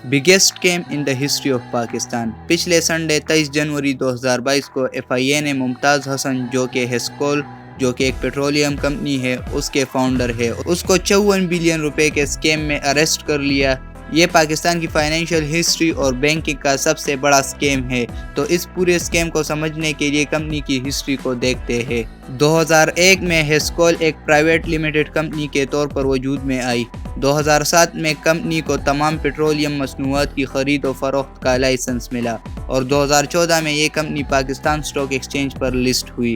Biggest scheme in the history of Pakistan. پچھلے Sunday 23 جنوری 2022 کو FIA نے ممتاز حسن جو کہ ایک پیٹرولیم کمپنی ہے اس کے فاؤنڈر ہے، اس کو 54 بلین روپے کے اسکیم میں اریسٹ کر لیا۔ یہ پاکستان کی فائنینشیل ہسٹری اور بینکنگ کا سب سے بڑا اسکیم ہے۔ تو اس پورے اسکیم کو سمجھنے کے لیے کمپنی کی ہسٹری کو دیکھتے ہیں۔ 2001 میں ہیسکول ایک پرائیویٹ لمیٹڈ کمپنی کے طور پر وجود میں آئی۔ 2007 میں کمپنی کو تمام پیٹرولیم مصنوعات کی خرید و فروخت کا لائسنس ملا اور 2014 میں یہ کمپنی پاکستان اسٹاک ایکسچینج پر لسٹ ہوئی۔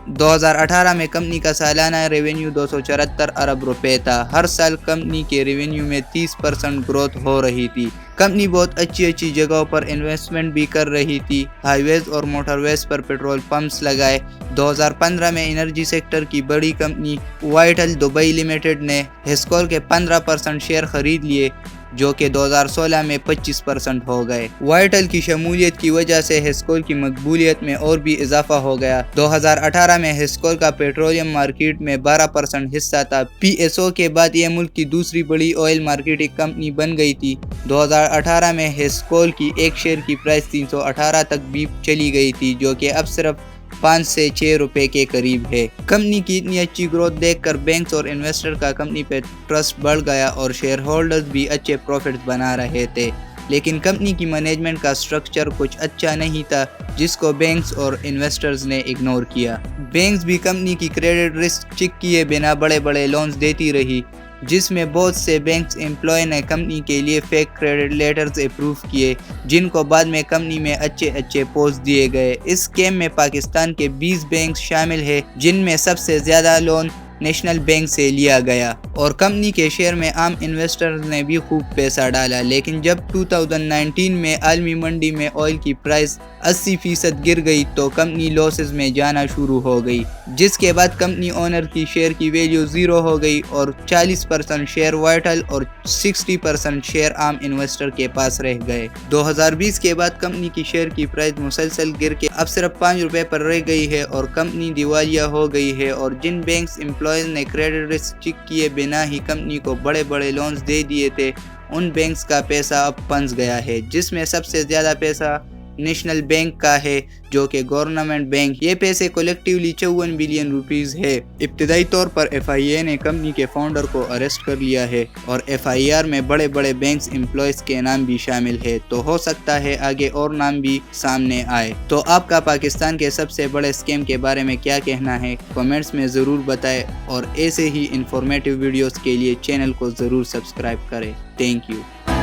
2018 میں کمپنی کا سالانہ ریونیو 274 ارب روپے تھا۔ ہر سال کمپنی کے ریونیو میں 30% گروتھ ہو رہی تھی۔ کمپنی بہت اچھی جگہوں پر انویسٹمنٹ بھی کر رہی تھی، ہائی ویز اور موٹر ویز پر پیٹرول پمپس لگائے۔ 2015 میں انرجی سیکٹر کی بڑی کمپنی وائٹل دبئی لمیٹڈ نے ہیسکول کے 15% شیئر خرید لیے، جو کہ 2016 میں 25% ہو گئے۔ وائٹل کی شمولیت کی وجہ سے ہیسکول کی مقبولیت میں اور بھی اضافہ ہو گیا۔ 2018 میں ہیسکول کا پیٹرولیم مارکیٹ میں 12% حصہ تھا۔ PSO کے بعد یہ ملک کی دوسری بڑی آئل مارکیٹنگ کمپنی بن گئی تھی۔ 2018 میں ہیسکول کی ایک شیئر کی پرائس 318 تک بھی چلی گئی تھی، جو کہ اب صرف 5 سے 6 روپے کے قریب ہے۔ کمپنی کی اتنی اچھی گروتھ دیکھ کر بینکس اور انویسٹر کا کمپنی پہ ٹرسٹ بڑھ گیا اور شیئر ہولڈرز بھی اچھے پروفٹس بنا رہے تھے، لیکن کمپنی کی مینجمنٹ کا سٹرکچر کچھ اچھا نہیں تھا، جس کو بینکس اور انویسٹرز نے اگنور کیا۔ بینکس بھی کمپنی کی کریڈٹ رسک چیک کیے بنا بڑے لونز دیتی رہی، جس میں بہت سے بینکس امپلائی نے کمپنی کے لیے فیک کریڈٹ لیٹرز اپروو کیے، جن کو بعد میں کمپنی میں اچھے پوسٹ دیے گئے۔ اس اسکیم میں پاکستان کے 20 بینکس شامل ہیں، جن میں سب سے زیادہ لون نیشنل بینک سے لیا گیا، اور کمپنی کے شیئر میں عام انویسٹرز نے بھی خوب پیسہ ڈالا۔ لیکن جب 2019 میں عالمی منڈی میں آئل کی پرائس 80% گر گئی تو کمپنی لاسز میں جانا شروع ہو گئی، جس کے بعد کمپنی اونر کی شیئر کی ویلیو 0 ہو گئی اور 40% شیئر وائٹل اور 60% شیئر عام انویسٹر کے پاس رہ گئے۔ 2020 کے بعد کمپنی کی شیئر کی پرائس مسلسل گر کے اب صرف 5 روپے پر رہ گئی ہے اور کمپنی دیوالیہ ہو گئی ہے، اور جن بینکس امپلائیز نے کریڈٹ رسک چیک کیے بنا ہی کمپنی کو بڑے لونز دے دیے تھے، ان بینکس کا پیسہ اب پھنس گیا ہے، جس میں سب سے زیادہ پیسہ نیشنل بینک کا ہے، جو کہ گورنمنٹ بینک۔ یہ پیسے کولیکٹیولی 54 بلین روپیز ہے۔ ابتدائی طور پر FIA نے کمپنی کے فاؤنڈر کو اریسٹ کر لیا ہے اور FIR میں بڑے بینکس امپلائیز کے نام بھی شامل ہے، تو ہو سکتا ہے آگے اور نام بھی سامنے آئے۔ تو آپ کا پاکستان کے سب سے بڑے اسکیم کے بارے میں کیا کہنا ہے؟ کمنٹس میں ضرور بتائیں، اور ایسے ہی انفارمیٹیو ویڈیوز کے لیے چینل کو ضرور سبسکرائب کریں۔ Thank you.